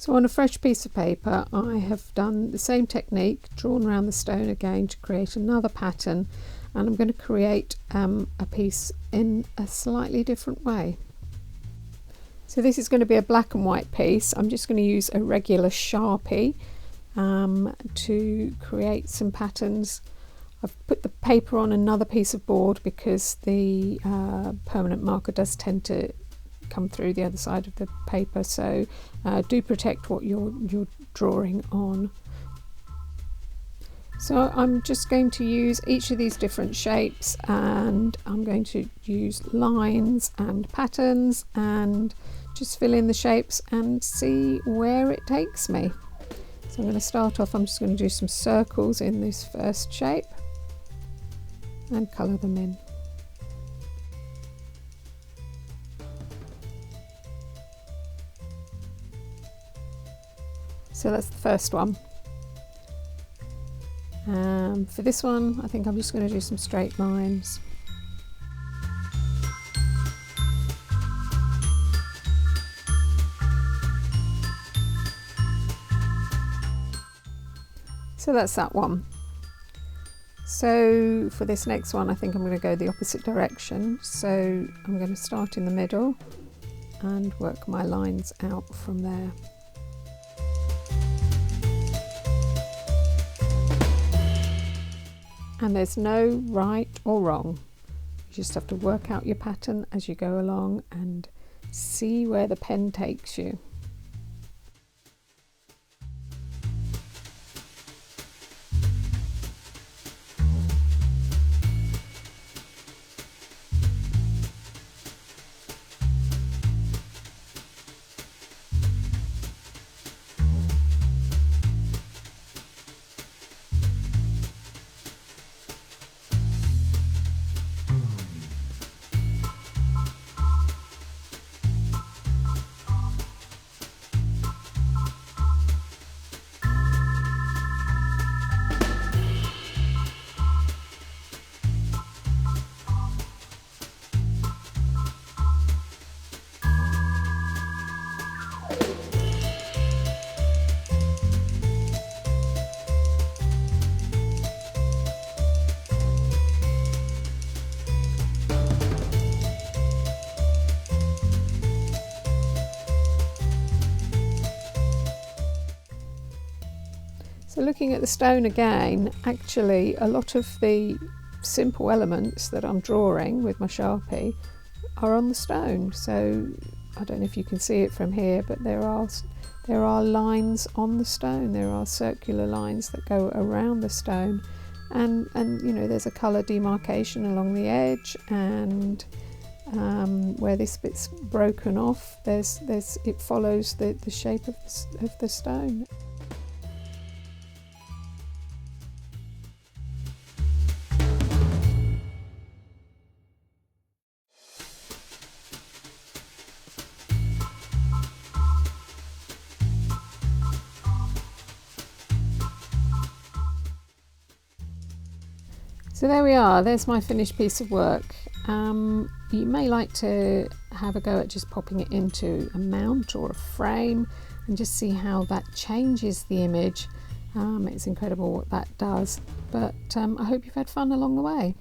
So on a fresh piece of paper I have done the same technique, drawn around the stone again to create another pattern, and I'm going to create a piece in a slightly different way. So this is going to be a black and white piece. I'm just going to use a regular Sharpie to create some patterns. I've put the paper on another piece of board because the permanent marker does tend to come through the other side of the paper, so do protect what you're drawing on. So I'm just going to use each of these different shapes, and I'm going to use lines and patterns and just fill in the shapes and see where it takes me. So I'm going to start off, I'm just going to do some circles in this first shape and colour them in. So that's the first one. For this one, I think I'm just going to do some straight lines. So that's that one. So for this next one, I think I'm going to go the opposite direction. So I'm going to start in the middle and work my lines out from there. And there's no right or wrong. You just have to work out your pattern as you go along and see where the pen takes you. So looking at the stone again, actually a lot of the simple elements that I'm drawing with my Sharpie are on the stone. So I don't know if you can see it from here, but there are lines on the stone. There are circular lines that go around the stone, and you know, there's a colour demarcation along the edge, and where this bit's broken off, it follows the shape of the stone. So there we are, there's my finished piece of work. You may like to have a go at just popping it into a mount or a frame and just see how that changes the image. It's incredible what that does, but I hope you've had fun along the way.